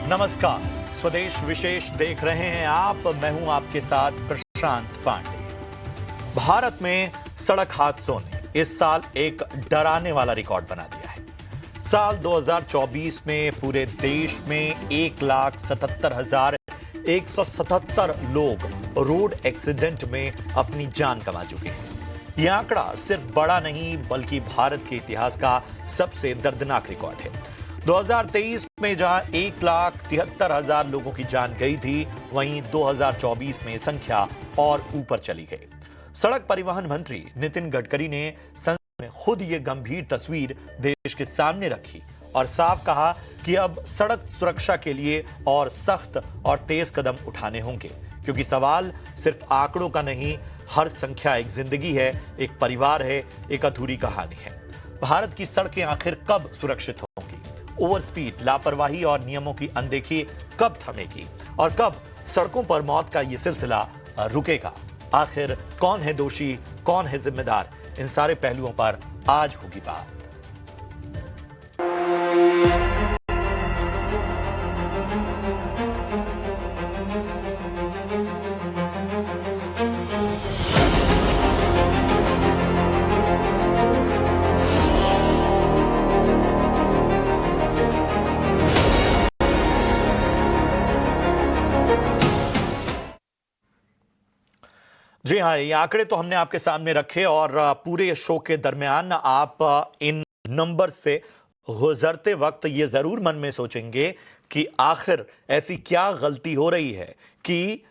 नमस्कार, स्वदेश विशेष देख रहे हैं आप। मैं हूं आपके साथ प्रशांत पांडे। भारत में सड़क हादसों ने इस साल एक डराने वाला रिकॉर्ड बना दिया है। साल 2024 में पूरे देश में 1,77,177 लोग रोड एक्सीडेंट में अपनी जान गंवा चुके हैं। यह आंकड़ा सिर्फ बड़ा नहीं बल्कि भारत के इतिहास का सबसे दर्दनाक रिकॉर्ड है। 2023 में जहां 1,73,000 लोगों की जान गई थी, वहीं 2024 में संख्या और ऊपर चली गई। सड़क परिवहन मंत्री नितिन गडकरी ने संसद में खुद ये गंभीर तस्वीर देश के सामने रखी और साफ कहा कि अब सड़क सुरक्षा के लिए और सख्त और तेज कदम उठाने होंगे, क्योंकि सवाल सिर्फ आंकड़ों का नहीं, हर संख्या एक जिंदगी है, एक परिवार है, एक अधूरी कहानी है। भारत की सड़कें आखिर कब सुरक्षित होंगी? ओवर स्पीड, लापरवाही और नियमों की अनदेखी कब थमेगी और कब सड़कों पर मौत का यह सिलसिला रुकेगा? आखिर कौन है दोषी, कौन है जिम्मेदार? इन सारे पहलुओं पर आज होगी बात। जी हाँ, ये आंकड़े तो हमने आपके सामने रखे और पूरे शो के दरमियान आप इन नंबर से गुजरते वक्त ये जरूर मन में सोचेंगे कि आखिर ऐसी क्या गलती हो रही है कि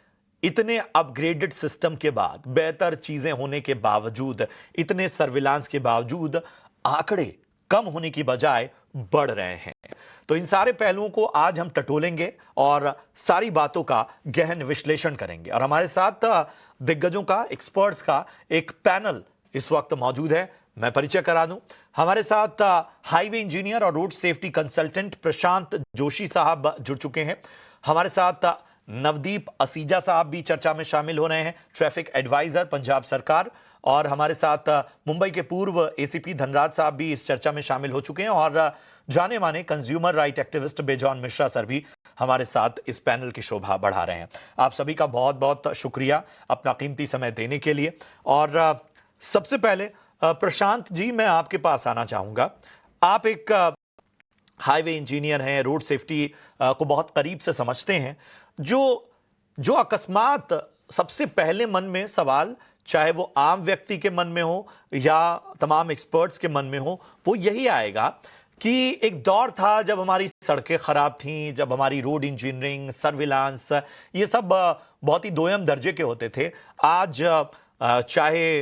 इतने अपग्रेडेड सिस्टम के बाद, बेहतर चीजें होने के बावजूद, इतने सर्विलांस के बावजूद आंकड़े कम होने की बजाय बढ़ रहे हैं। तो इन सारे पहलुओं को आज हम टटोलेंगे और सारी बातों का गहन विश्लेषण करेंगे। और हमारे साथ दिग्गजों का, एक्सपर्ट्स का एक पैनल इस वक्त मौजूद है। मैं परिचय करा दूं, हमारे साथ हाईवे इंजीनियर और रोड सेफ्टी कंसल्टेंट प्रशांत जोशी साहब जुड़ चुके हैं। हमारे साथ नवदीप असीजा साहब भी चर्चा में शामिल हो रहे हैं, ट्रैफिक एडवाइजर पंजाब सरकार। और हमारे साथ मुंबई के पूर्व एसीपी धनराज साहब भी इस चर्चा में शामिल हो चुके हैं और जाने माने consumer right activist Bejon Mishra sir भी हमारे साथ इस पैनल की शोभा बढ़ा रहे हैं। आप सभी का बहुत बहुत शुक्रिया अपना कीमती समय देने के लिए। और सबसे पहले प्रशांत जी, मैं आपके पास आना चाहूंगा। आप एक हाईवे इंजीनियर हैं, रोड सेफ्टी को बहुत करीब से समझते हैं। जो अकस्मात सबसे पहले मन में सवाल, चाहे वो आम व्यक्ति के मन में हो या तमाम एक्सपर्ट्स के मन में हो, वो यही आएगा कि एक दौर था जब हमारी सड़कें खराब थीं, जब हमारी रोड इंजीनियरिंग, सर्विलांस, ये सब बहुत ही दोयम दर्जे के होते थे। आज चाहे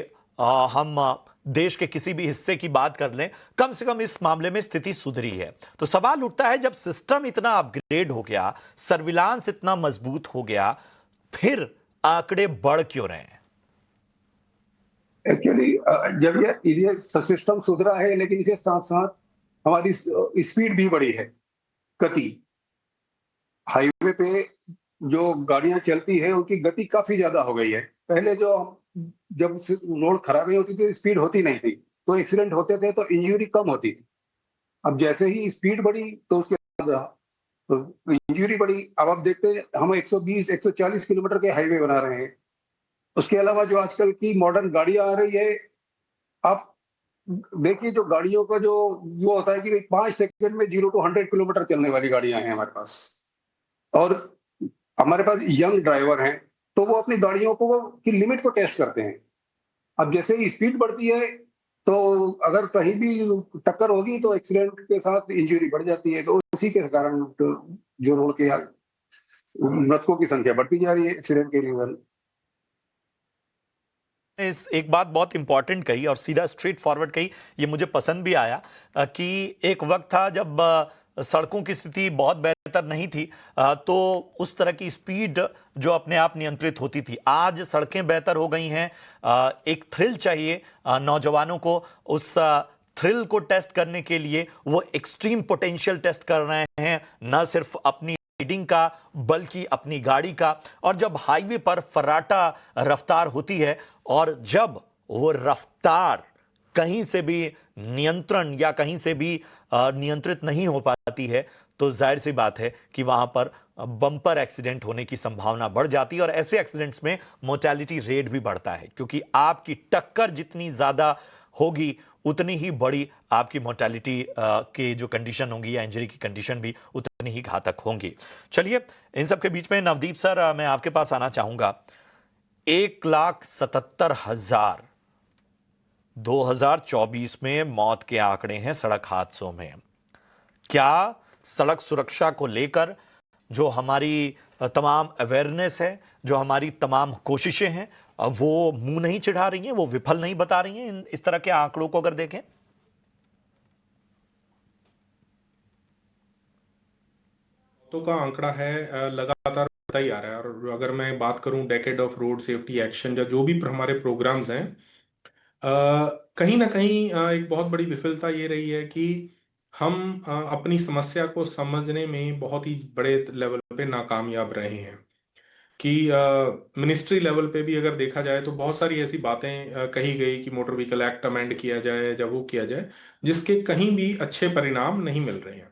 हम देश के किसी भी हिस्से की बात कर लें, कम से कम इस मामले में स्थिति सुधरी है। तो सवाल उठता है, जब सिस्टम इतना अपग्रेड हो गया, सर्विलांस इतना मजबूत हो गया, फिर आंकड़े बढ़ क्यों रहे हैं? एक्चुअली जब ये सिस्टम सुधरा है, लेकिन इसके साथ साथ हमारी स्पीड भी बढ़ी है, गति। हाईवे पे जो गाड़ियां चलती है उनकी गति काफी ज्यादा हो गई है। पहले जब रोड खराब होती थी, स्पीड होती नहीं थी, तो एक्सीडेंट होते थे, तो इंजरी कम होती थी। अब जैसे ही स्पीड बढ़ी तो उसके बाद इंजरी बढ़ी। अब आप देखते हैं, हम 120 140 किलोमीटर के हाईवे बना रहे हैं। उसके अलावा जो आजकल की मॉडर्न गाड़ियां आ रही है, आप देखिए, जो गाड़ियों का जो वो होता है कि 5 सेकंड में 0 to 100 किलोमीटर चलने वाली गाड़ियां हैं हमारे पास। और हमारे पास यंग ड्राइवर हैं, तो वो अपनी गाड़ियों को की लिमिट को टेस्ट करते हैं। अब जैसे ही स्पीड बढ़ती है, तो अगर कहीं भी टक्कर होगी तो एक्सीडेंट के साथ इंजरी बढ़ जाती है। तो उसी के कारण जो रोड के मृतकों की संख्या बढ़ती जा रही है एक्सीडेंट के रीजन। इस एक बात बहुत इंपॉर्टेंट कही और सीधा स्ट्रेट फॉरवर्ड कही, ये मुझे पसंद भी आया कि एक वक्त था जब सड़कों की स्थिति बहुत बेहतर नहीं थी, तो उस तरह की स्पीड जो अपने आप नियंत्रित होती थी। आज सड़कें बेहतर हो गई हैं, एक थ्रिल चाहिए नौजवानों को। उस थ्रिल को टेस्ट करने के लिए वो एक्सट्रीम पोटेंशियल टेस्ट कर रहे हैं, न सिर्फ अपनी राइडिंग का बल्कि अपनी गाड़ी का। और जब हाईवे पर फर्राटा रफ्तार होती है और जब वो रफ्तार कहीं से भी नियंत्रण या कहीं से भी नियंत्रित नहीं हो पाती है, तो जाहिर सी बात है कि वहां पर बम्पर एक्सीडेंट होने की संभावना बढ़ जाती है और ऐसे एक्सीडेंट्स में मोर्टेलिटी रेट भी बढ़ता है, क्योंकि आपकी टक्कर जितनी ज्यादा होगी उतनी ही बड़ी आपकी मोर्टेलिटी के जो कंडीशन होंगी या इंजरी की कंडीशन भी उतनी ही घातक होंगी। चलिए, इन सब के बीच में नवदीप सर, मैं आपके पास आना चाहूंगा। 1,77,000 2024 में मौत के आंकड़े हैं सड़क हादसों में। क्या सड़क सुरक्षा को लेकर जो हमारी तमाम अवेयरनेस है, जो हमारी तमाम कोशिशें हैं, वो मुंह नहीं चिढ़ा रही हैं, वो विफल नहीं बता रही हैं इस तरह के आंकड़ों को अगर देखें? तो का आंकड़ा है लगातार बढ़ता ही आ रहा है। और अगर मैं बात करूं decade of road safety action या जो भी हमारे प्रोग्राम्स हैं, कहीं ना कहीं एक बहुत बड़ी विफलता ये रही है कि हम अपनी समस्या को समझने में बहुत ही बड़े लेवल पे नाकामयाब रहे हैं। कि मिनिस्ट्री लेवल पे भी अगर देखा जाए तो बहुत सारी ऐसी बातें कही गई कि मोटर व्हीकल एक्ट अमेंड किया जाए या वो किया जाए, जिसके कहीं भी अच्छे परिणाम नहीं मिल रहे हैं।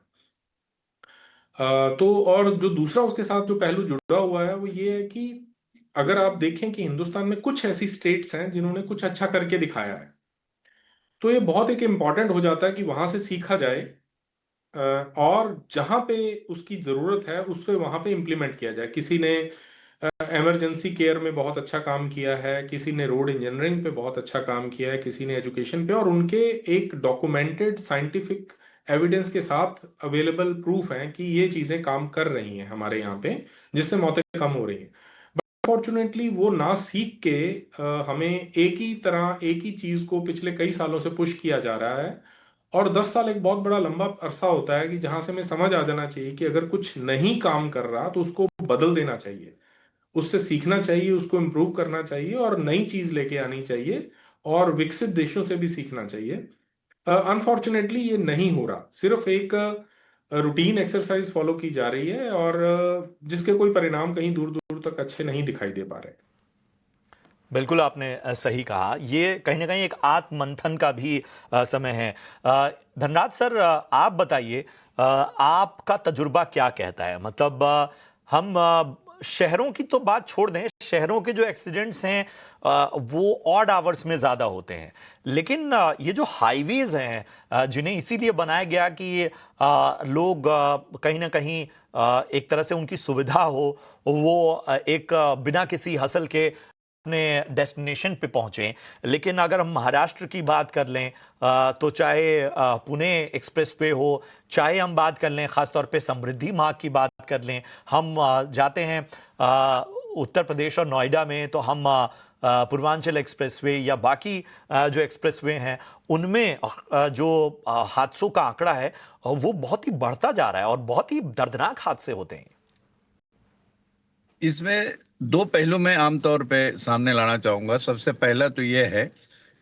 तो और जो दूसरा उसके साथ जो पहलू जुड़ा हुआ है वो ये है कि अगर आप देखें कि हिंदुस्तान में कुछ ऐसी स्टेट्स हैं जिन्होंने कुछ अच्छा करके दिखाया है, तो ये बहुत एक इम्पॉर्टेंट हो जाता है कि वहां से सीखा जाए और जहां पे उसकी जरूरत है उस पे वहां पे इम्प्लीमेंट किया जाए। किसी ने इमरजेंसी केयर में बहुत अच्छा काम किया है, किसी ने रोड इंजीनियरिंग पे बहुत अच्छा काम किया है, किसी ने एजुकेशन पे, और उनके एक डॉक्यूमेंटेड साइंटिफिक एविडेंस के साथ अवेलेबल प्रूफ है कि ये चीजें काम कर रही हैं हमारे यहाँ पे, जिससे मौतें कम हो रही हैं। बट अनफॉर्चुनेटली वो ना सीख के हमें एक ही तरह एक ही चीज को पिछले कई सालों से पुश किया जा रहा है। और 10 साल एक बहुत बड़ा लंबा अरसा होता है कि जहां से हमें समझ आ जाना चाहिए कि अगर कुछ नहीं काम कर रहा तो उसको बदल देना चाहिए, उससे सीखना चाहिए, उसको इम्प्रूव करना चाहिए और नई चीज लेके आनी चाहिए और विकसित देशों से भी सीखना चाहिए। अनफॉर्चुनेटली ये नहीं हो रहा, सिर्फ एक रूटीन एक्सरसाइज फॉलो की जा रही है और जिसके कोई परिणाम कहीं दूर दूर तक अच्छे नहीं दिखाई दे पा रहे। बिल्कुल आपने सही कहा। ये कहीं ना कहीं एक आत्ममंथन का भी समय है। धनराज सर, आप बताइए, आपका तजुर्बा क्या कहता है? मतलब हम शहरों की तो बात छोड़ दें, शहरों के जो एक्सीडेंट्स हैं वो ऑड आवर्स में ज़्यादा होते हैं, लेकिन ये जो हाईवेज हैं जिन्हें इसीलिए बनाया गया कि लोग कहीं ना कहीं एक तरह से उनकी सुविधा हो, वो एक बिना किसी हसल के अपने डेस्टिनेशन पे पहुंचे। लेकिन अगर हम महाराष्ट्र की बात कर लें तो चाहे पुणे एक्सप्रेसवे हो, चाहे हम बात कर लें खासतौर पे समृद्धि मार्ग की बात कर लें, हम जाते हैं उत्तर प्रदेश और नोएडा में तो हम पूर्वांचल एक्सप्रेसवे या बाकी जो एक्सप्रेसवे हैं उनमें जो हादसों का आंकड़ा है वो बहुत ही बढ़ता जा रहा है और बहुत ही दर्दनाक हादसे होते हैं। इसमें दो पहलू मैं आमतौर पे सामने लाना चाहूंगा। सबसे पहला तो यह है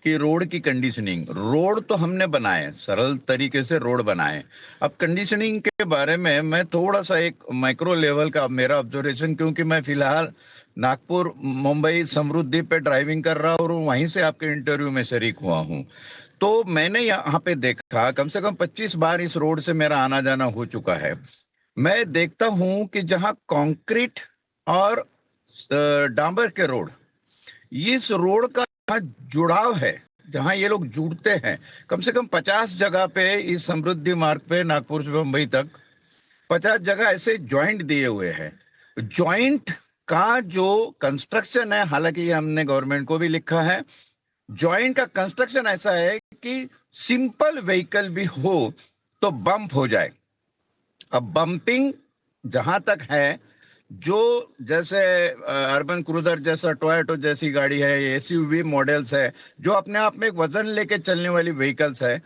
कि रोड की कंडीशनिंग। रोड तो हमने बनाए, सरल तरीके से रोड बनाए। अब कंडीशनिंग के बारे में मैं थोड़ा सा एक माइक्रो लेवल का मेरा ऑब्जर्वेशन, क्योंकि मैं फिलहाल नागपुर मुंबई समृद्धि पे ड्राइविंग कर रहा हूँ और वहीं से आपके इंटरव्यू में शरीक हुआ हूँ। तो मैंने यहाँ पे देखा, कम से कम 25 बार इस रोड से मेरा आना जाना हो चुका है। मैं देखता हूँ कि जहाँ कंक्रीट और डांबर के रोड, इस रोड का जुड़ाव है, जहां ये लोग जुड़ते हैं, कम से कम 50 जगह पे इस समृद्धि मार्ग पे नागपुर से मुंबई तक 50 जगह ऐसे जॉइंट दिए हुए हैं। जॉइंट का जो कंस्ट्रक्शन है, हालांकि ये हमने गवर्नमेंट को भी लिखा है, जॉइंट का कंस्ट्रक्शन ऐसा है कि सिंपल व्हीकल भी हो तो बम्प हो जाए। अब बम्पिंग जहां तक है, जो जैसे अर्बन क्रूजर जैसा टोयोटो जैसी गाड़ी है, एसयूवी मॉडल्स है, जो अपने आप में एक वजन लेके चलने वाली व्हीकल्स है,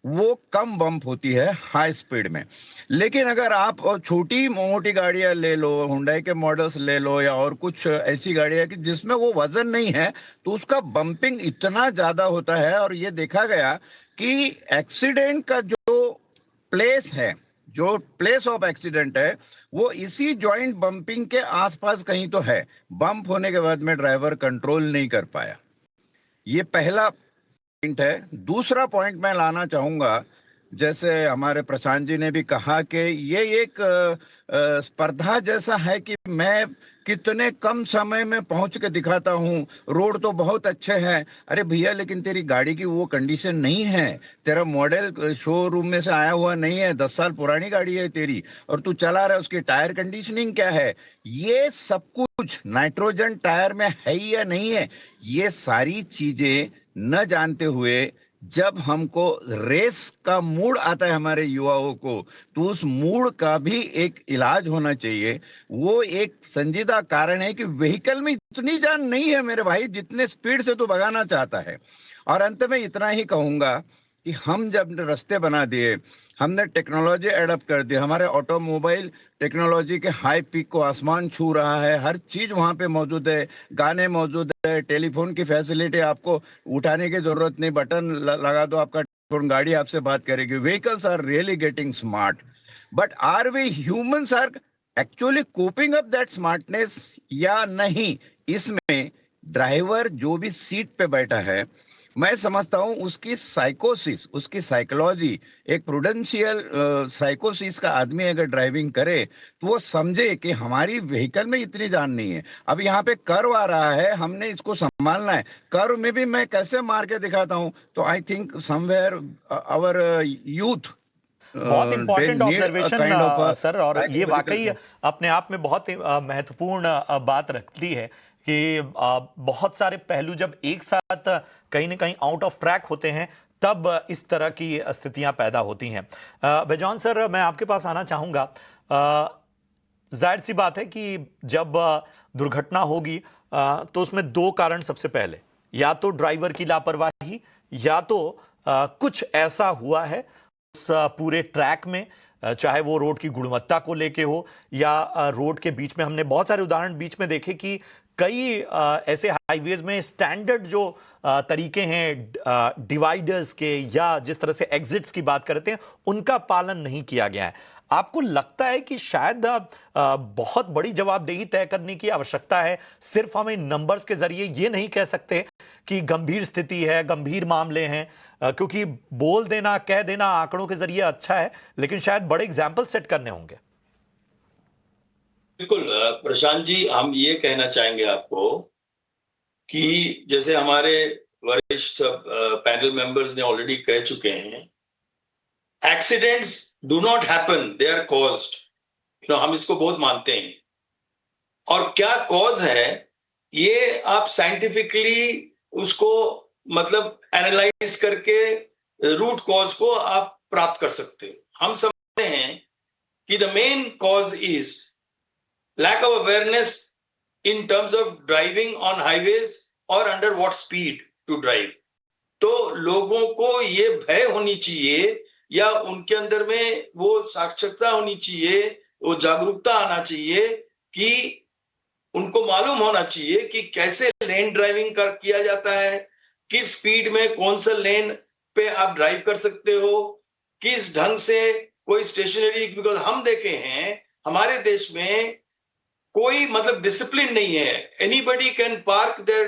वो कम बम्प होती है हाई स्पीड में। लेकिन अगर आप छोटी मोटी गाड़ियां ले लो, हुंडई के मॉडल्स ले लो या और कुछ ऐसी गाड़ियां कि जिसमें वो वजन नहीं है, तो उसका बम्पिंग इतना ज्यादा होता है। और ये देखा गया कि एक्सीडेंट का जो प्लेस है, जो प्लेस ऑफ एक्सीडेंट है, वो इसी जॉइंट बम्पिंग के आसपास कहीं तो है। बम्प होने के बाद में ड्राइवर कंट्रोल नहीं कर पाया। ये पहला पॉइंट है। दूसरा पॉइंट मैं लाना चाहूंगा जैसे हमारे प्रशांत जी ने भी कहा कि ये एक स्पर्धा जैसा है कि मैं कितने कम समय में पहुंच के दिखाता हूं। रोड तो बहुत अच्छे हैं। अरे भैया, लेकिन तेरी गाड़ी की वो कंडीशन नहीं है। तेरा मॉडल शोरूम में से आया हुआ नहीं है, 10 साल पुरानी गाड़ी है तेरी, और तू चला रहा है। उसकी टायर कंडीशनिंग क्या है, ये सब कुछ नाइट्रोजन टायर में है या नहीं है, ये सारी चीजें न जानते हुए जब हमको रेस का मूड आता है हमारे युवाओं को, तो उस मूड का भी एक इलाज होना चाहिए। वो एक संजीदा कारण है कि व्हीकल में इतनी जान नहीं है मेरे भाई, जितने स्पीड से तू भगाना चाहता है। और अंत में इतना ही कहूंगा कि हम जब रास्ते बना दिए, हमने टेक्नोलॉजी एडप्ट कर दी, हमारे ऑटोमोबाइल टेक्नोलॉजी के हाई पीक को आसमान छू रहा है। हर चीज वहां पे मौजूद है, गाने मौजूद है, टेलीफोन की फैसिलिटी, आपको उठाने की जरूरत नहीं, बटन लगा दो, आपका टेलीफोन गाड़ी आपसे बात करेगी। Vehicles are really getting smart, but are we humans are actually coping up that smartness या नहीं? इसमें ड्राइवर जो भी सीट पे बैठा है, मैं समझता हूं उसकी साइकोसिस, उसकी साइकोलॉजी, एक प्रूडेंशियल साइकोसिस का आदमी अगर ड्राइविंग करे तो वो समझे कि हमारी व्हीकल में इतनी जान नहीं है। अब यहाँ पे कर्व आ रहा है, हमने इसको संभालना है। कर्व में भी मैं कैसे मार के दिखाता हूं, तो I think somewhere our youth बहुत they important need a observation kind of a sir, और ये वाकई psychological अपने आप में बहुत ही महत्वपूर्ण बात रखती है कि बहुत सारे पहलू जब एक साथ कहीं ना कहीं आउट ऑफ ट्रैक होते हैं, तब इस तरह की स्थितियां पैदा होती हैं। बेजॉन सर, मैं आपके पास आना चाहूंगा। जाहिर सी बात है कि जब दुर्घटना होगी तो उसमें दो कारण सबसे पहले, या तो ड्राइवर की लापरवाही, या तो कुछ ऐसा हुआ है उस पूरे ट्रैक में, चाहे वो रोड की गुणवत्ता को लेके हो या रोड के बीच में। हमने बहुत सारे उदाहरण बीच में देखे कि कई ऐसे हाईवेज में स्टैंडर्ड जो तरीके हैं डिवाइडर्स के, या जिस तरह से एग्जिट्स की बात करते हैं, उनका पालन नहीं किया गया है। आपको लगता है कि शायद बहुत बड़ी जवाबदेही तय करने की आवश्यकता है? सिर्फ हम इन नंबर्स के जरिए ये नहीं कह सकते कि गंभीर स्थिति है, गंभीर मामले हैं, क्योंकि बोल देना, कह देना आंकड़ों के जरिए अच्छा है, लेकिन शायद बड़े एग्जाम्पल सेट करने होंगे। बिल्कुल प्रशांत जी, हम ये कहना चाहेंगे आपको कि जैसे हमारे वरिष्ठ सब पैनल मेंबर्स ने ऑलरेडी कह चुके हैं, accidents do not happen, they are caused. हम इसको बहुत मानते हैं। और क्या कॉज है, ये आप साइंटिफिकली उसको मतलब एनालाइज करके रूट कॉज को आप प्राप्त कर सकते हो। हम समझते हैं कि the main cause is lack of awareness in terms of driving on highways or under what speed to drive। तो लोगों को ये भय होनी चाहिए, या उनके अंदर में वो साक्षरता होनी चाहिए, वो जागरूकता आना चाहिए कि उनको मालूम होना चाहिए कि कैसे लेन ड्राइविंग किया जाता है, किस स्पीड में कौन सा लेन पे आप ड्राइव कर सकते हो, किस ढंग से कोई स्टेशनरी। बिकॉज हम देखे हैं हमारे देश में कोई मतलब डिसिप्लिन नहीं है। Anybody can park their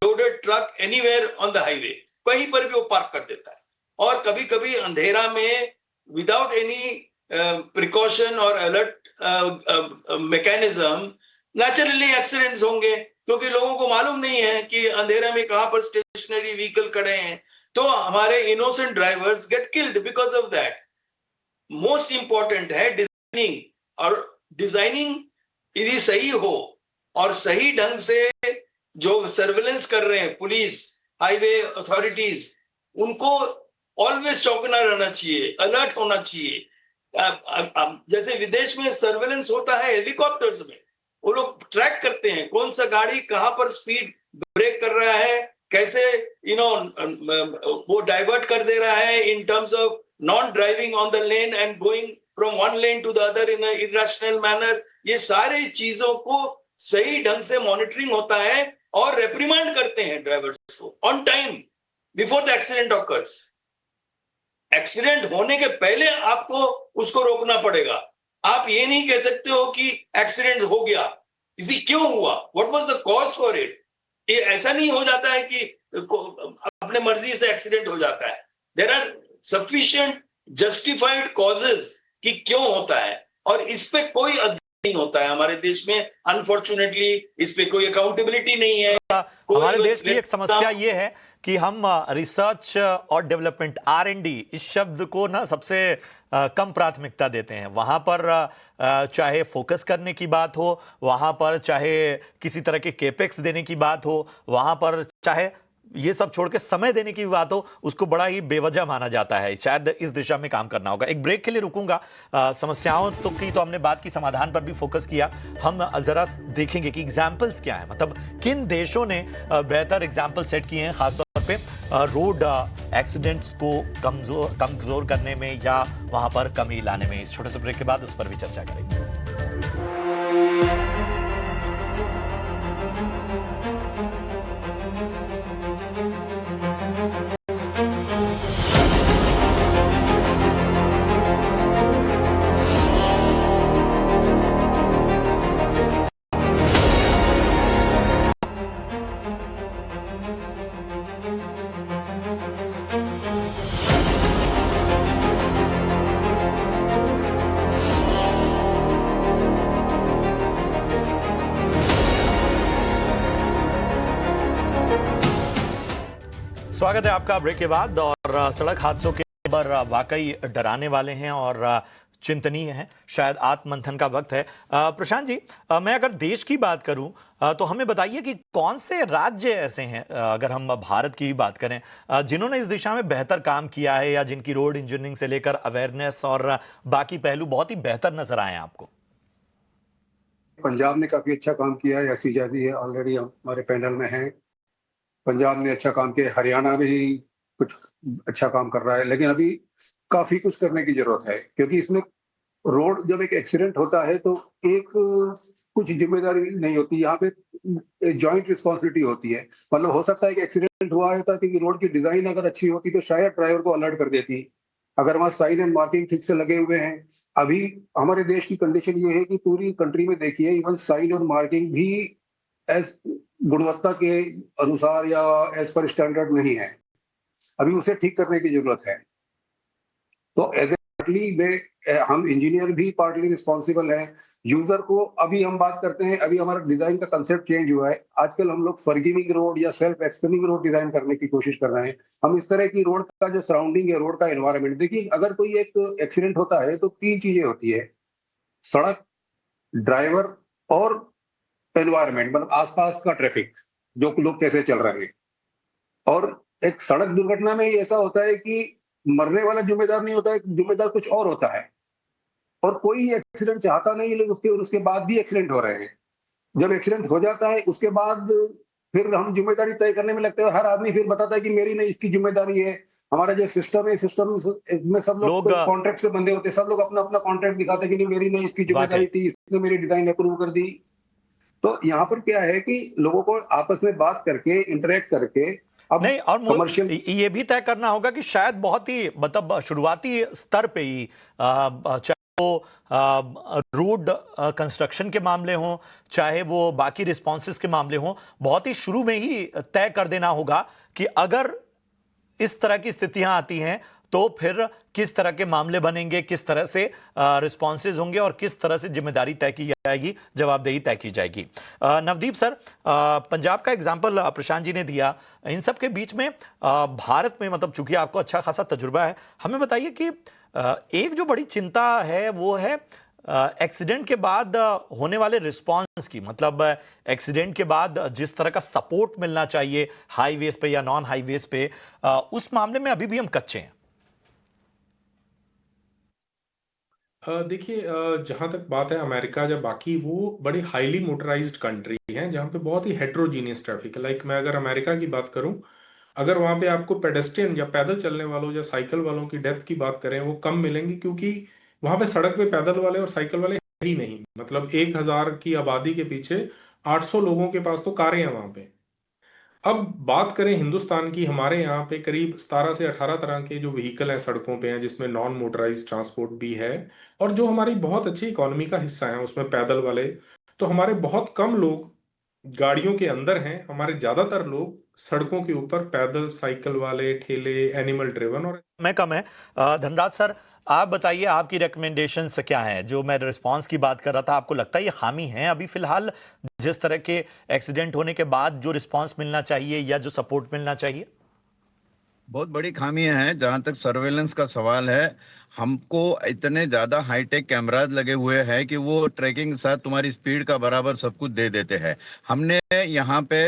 loaded truck anywhere on the highway, कहीं पर भी वो पार्क कर देता है। और कभी कभी अंधेरा में विदाउट एनी प्रिकॉशन और अलर्ट मैकेनिज्म नेचुरली एक्सीडेंट्स होंगे, क्योंकि लोगों को मालूम नहीं है कि अंधेरा में कहां पर स्टेशनरी व्हीकल खड़े हैं। तो हमारे innocent drivers get killed because of that. Most important है डिजाइनिंग, और डिजाइनिंग यदि सही हो और सही ढंग से जो सर्वेलेंस कर रहे हैं पुलिस, हाईवे अथॉरिटीज, उनको ऑलवेज चौकना रहना चाहिए, अलर्ट होना चाहिए। जैसे विदेश में सर्वेलेंस होता है हेलीकॉप्टर्स में, वो लोग ट्रैक करते हैं कौन सा गाड़ी कहां पर स्पीड ब्रेक कर रहा है, कैसे वो डाइवर्ट कर दे रहा है in terms of non driving on the lane and going from one lane to the other in irrational manner. ये सारे चीजों को सही ढंग से मॉनिटरिंग होता है और रेप्रिमांड करते हैं ड्राइवर्स को on time before the accident occurs. Accident होने के पहले आपको उसको रोकना पड़ेगा। आप ये नहीं कह सकते हो कि एक्सीडेंट हो गया, इसी क्यों हुआ, what was the cause for it. ये ऐसा नहीं हो जाता है कि अपने मर्जी से एक्सीडेंट हो जाता है। There are sufficient justified causes कि क्यों होता है, और इस पे कोई अध्ययन नहीं होता है हमारे देश में। अनफॉर्चुनेटली इस पे कोई अकाउंटेबिलिटी नहीं है। हमारे देश की एक समस्या ये है कि हम रिसर्च और डेवलपमेंट R&D इस शब्द को ना सबसे कम प्राथमिकता देते हैं। वहां पर चाहे फोकस करने की बात हो, वहां पर चाहे किसी तरह के केपेक्स देने की बात हो, वहां पर चाहे ये सब छोड़ के समय देने की बात हो, उसको बड़ा ही बेवजह माना जाता है। शायद इस दिशा में काम करना होगा। एक ब्रेक के लिए रुकूंगा। समस्याओं तो हमने बात की, समाधान पर भी फोकस किया। हम जरा देखेंगे कि एग्जाम्पल्स क्या है, मतलब किन देशों ने बेहतर एग्जाम्पल सेट किए हैं, खासतौर पे रोड एक्सीडेंट्स को कमजोर करने में या वहां पर कमी लाने में। इस छोटे से ब्रेक के बाद उस पर भी चर्चा करेंगे। स्वागत है आपका ब्रेक के बाद। और सड़क हादसों के खबर वाकई डराने वाले हैं और चिंतनीय हैं। शायद आत्ममंथन का वक्त है। प्रशांत जी, मैं अगर देश की बात करूं तो हमें बताइए कि कौन से राज्य ऐसे हैं, अगर हम भारत की भी बात करें, जिन्होंने इस दिशा में बेहतर काम किया है या जिनकी रोड इंजीनियरिंग से लेकर अवेयरनेस और बाकी पहलू बहुत ही बेहतर नजर आए हैं आपको? पंजाब ने काफी अच्छा काम किया है, ऐसी जाती है ऑलरेडी हमारे पैनल में है। पंजाब ने अच्छा काम किया, हरियाणा भी कुछ अच्छा काम कर रहा है, लेकिन अभी काफी कुछ करने की जरूरत है, क्योंकि इसमें रोड जब एक एक्सीडेंट होता है तो एक कुछ जिम्मेदारी नहीं होती, यहाँ पे जॉइंट रिस्पॉन्सिबिलिटी होती है। मतलब हो सकता है कि एक्सीडेंट हुआ है ताकि रोड की डिजाइन अगर अच्छी होती तो शायद ड्राइवर को अलर्ट कर देती, अगर वहाँ साइन एंड मार्किंग ठीक से लगे हुए हैं। अभी हमारे देश की कंडीशन ये है कि पूरी कंट्री में देखिए, इवन साइन और मार्किंग भी एज गुणवत्ता के अनुसार या एज पर स्टैंडर्ड नहीं है। अभी उसे ठीक करने की जरूरत है। तो एज हम इंजीनियर भी पार्टली रिस्पॉन्सिबल है। यूजर को अभी हम बात करते हैं, अभी हमारा डिजाइन का कंसेप्ट चेंज हुआ है। आजकल हम लोग फॉरगिविंग रोड या सेल्फ एक्सपेंडिंग रोड डिजाइन करने की कोशिश कर रहे हैं। हम इस तरह की रोड का जो सराउंडिंग है, रोड का एनवायरनमेंट, देखिए अगर कोई एक एक्सीडेंट होता है तो तीन चीजें होती है: सड़क, ड्राइवर और एनवायरनमेंट, मतलब आसपास का ट्रैफिक, जो लोग कैसे चल रहे हैं। और एक सड़क दुर्घटना में ऐसा होता है कि मरने वाला जिम्मेदार नहीं होता है, जिम्मेदार कुछ और होता है। और कोई एक्सीडेंट चाहता नहीं, लेकिन उसके बाद भी एक्सीडेंट हो रहे हैं। जब एक्सीडेंट हो जाता है उसके बाद फिर हम जिम्मेदारी तय करने में लगते हैं। हर आदमी फिर बताता है कि मेरी नहीं, इसकी जिम्मेदारी है। हमारा जो सिस्टम है, सिस्टम में सब लोग कॉन्ट्रैक्ट से बंधे होते हैं, सब लोग अपना अपना कॉन्ट्रैक्ट दिखाते हैं कि नहीं मेरी नहीं, इसकी जिम्मेदारी थी, इसने मेरी डिजाइन अप्रूव कर दी। तो यहाँ पर क्या है कि लोगों को आपस में बात करके, इंटरेक्ट करके, अब नहीं, और कमर्शियल ये भी तय करना होगा कि शायद बहुत ही मतलब शुरुआती स्तर पे ही चाहे वो रोड कंस्ट्रक्शन के मामले हों, चाहे वो बाकी रिस्पॉन्सेस के मामले हों, बहुत ही शुरू में ही तय कर देना होगा कि अगर इस तरह की स्थितियां आती हैं तो फिर किस तरह के मामले बनेंगे, किस तरह से रिस्पॉन्सेज होंगे और किस तरह से जिम्मेदारी तय की जाएगी, जवाबदेही तय की जाएगी। नवदीप सर, पंजाब का एग्जाम्पल प्रशांत जी ने दिया। इन सब के बीच में भारत में, मतलब चूंकि आपको अच्छा खासा तजुर्बा है, हमें बताइए कि एक जो बड़ी चिंता है वो है एक्सीडेंट के बाद होने वाले रिस्पांस की। मतलब एक्सीडेंट के बाद जिस तरह का सपोर्ट मिलना चाहिए हाईवेज पे या नॉन हाईवेज पे, उस मामले में अभी भी हम कच्चे हैं। देखिए, जहाँ तक बात है अमेरिका या बाकी, वो बड़ी हाईली मोटराइज्ड कंट्री है जहाँ पे बहुत ही हेट्रोजीनियस ट्रैफिक है। लाइक मैं अगर अमेरिका की बात करूं, अगर वहाँ पे आपको पेडेस्ट्रियन या पैदल चलने वालों या साइकिल वालों की डेथ की बात करें, वो कम मिलेंगी, क्योंकि वहाँ पे सड़क पे पैदल वाले और साइकिल वाले है ही नहीं। मतलब 1000 की आबादी के पीछे 800 लोगों के पास तो कारें हैं वहाँ पे। अब बात करें हिंदुस्तान की, हमारे यहाँ पे करीब 17 से 18 तरह के जो व्हीकल हैं सड़कों पे हैं, जिसमें नॉन मोटराइज ट्रांसपोर्ट भी है, और जो हमारी बहुत अच्छी इकोनॉमी का हिस्सा है उसमें पैदल वाले। तो हमारे बहुत कम लोग गाड़ियों के अंदर हैं, हमारे ज्यादातर लोग सड़कों के ऊपर पैदल, साइकिल वाले, ठेले, एनिमल ड्रिवन और समय कम है। धनराज सर, आप बताइए आपकी रिकमेंडेशंस क्या हैं? जो मैं रिस्पांस की बात कर रहा था, आपको लगता है ये खामी है अभी फिलहाल जिस तरह के एक्सीडेंट होने के बाद जो रिस्पांस मिलना चाहिए या जो सपोर्ट मिलना चाहिए? बहुत बड़ी खामियां हैं। जहां तक सर्वेलेंस का सवाल है, हमको इतने ज्यादा हाईटेक कैमराज लगे हुए हैं कि वो ट्रैकिंग के साथ तुम्हारी स्पीड का बराबर सब कुछ दे देते हैं। हमने यहाँ पे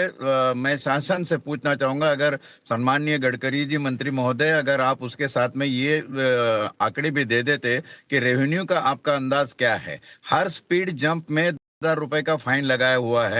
मैं शासन से पूछना चाहूंगा, अगर सम्माननीय गडकरी जी मंत्री महोदय, अगर आप उसके साथ में ये आंकड़े भी दे देते कि रेवेन्यू का आपका अंदाज क्या है। हर स्पीड जंप में 1000 रुपए का फाइन लगाया हुआ है।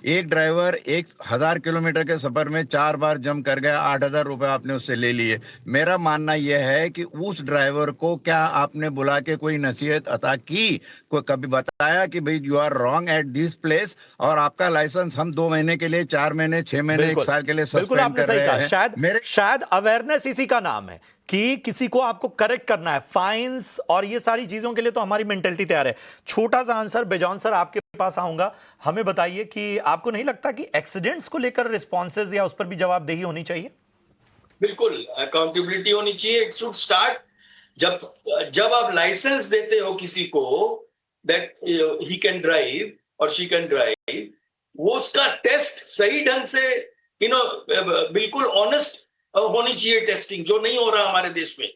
एक ड्राइवर 1000 किलोमीटर के सफर में 4 बार जंप कर गया, 8000 रुपए आपने उससे ले लिए। मेरा मानना यह है कि उस ड्राइवर को क्या आपने बुला के कोई नसीहत अता की, कोई कभी बताया कि भाई you are wrong at this place, और आपका लाइसेंस हम 2 महीने के लिए, 4 महीने, 6 महीने, 1 बिल्कुल साल के लिए बिल्कुल, सस्पेंड आपने कर सही रहे कहा। हैं। शायद अवेयरनेस इसी का नाम है कि किसी को आपको करेक्ट करना है। फाइन्स और ये सारी चीजों के लिए तो हमारी मेंटेलिटी तैयार है। छोटा सा आंसर बेजॉन सर आपके पास आऊंगा, हमें बताइए कि आपको नहीं लगता कि एक्सीडेंट्स को लेकर रिस्पॉन्सेज या उस पर भी जवाबदेही होनी चाहिए? बिल्कुल अकाउंटेबिलिटी होनी चाहिए। इट शुड स्टार्ट जब आप लाइसेंस देते हो किसी को दैट ही कैन ड्राइव और शी कैन ड्राइव, वो उसका टेस्ट सही ढंग से बिल्कुल ऑनेस्ट होनी चाहिए टेस्टिंग, जो नहीं हो रहा हमारे देश में।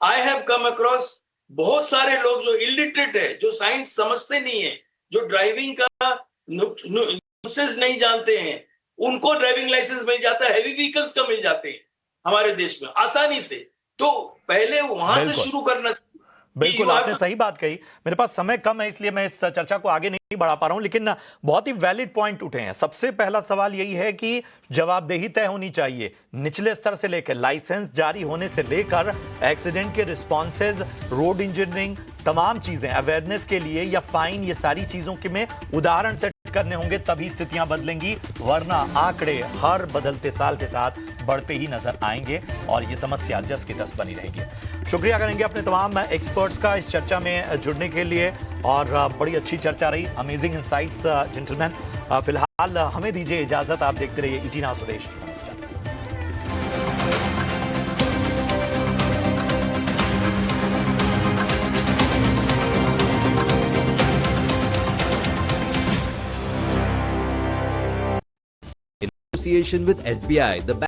आई हैव कम अक्रॉस बहुत सारे लोग जो इलिटरेट है, जो साइंस समझते नहीं है, जो ड्राइविंग का नुसेस नहीं जानते हैं, उनको ड्राइविंग लाइसेंस मिल जाता है, हैवी व्हीकल्स का मिल जाते हैं हमारे देश में आसानी से। तो पहले वहां से बिल्कुल। शुरू करना। बिल्कुल, आपने सही बात कही। मेरे पास समय कम है इसलिए मैं इस चर्चा को आगे नहीं बढ़ा पा रहा हूं, लेकिन बहुत ही वैलिड पॉइंट उठे हैं। सबसे पहला सवाल यही है कि जवाबदेही तय होनी चाहिए निचले स्तर से लेकर, लाइसेंस जारी होने से लेकर एक्सीडेंट के रिस्पॉन्सेज, रोड इंजीनियरिंग, तमाम चीजें अवेयरनेस के लिए या फाइन, ये सारी चीजों के में उदाहरण सेट करने होंगे, तभी स्थितियां बदलेंगी, वरना आंकड़े हर बदलते साल के साथ बढ़ते ही नजर आएंगे और ये समस्या जस की तस बनी रहेगी। शुक्रिया करेंगे अपने तमाम एक्सपर्ट्स का इस चर्चा में जुड़ने के लिए, और बड़ी अच्छी चर्चा रही, अमेजिंग इनसाइट्स जेंटलमैन। फिलहाल हमें दीजिए इजाजत, आप देखते रहिए ईटी नाउ स्वदेश। नमस्कार। Association with SBI, the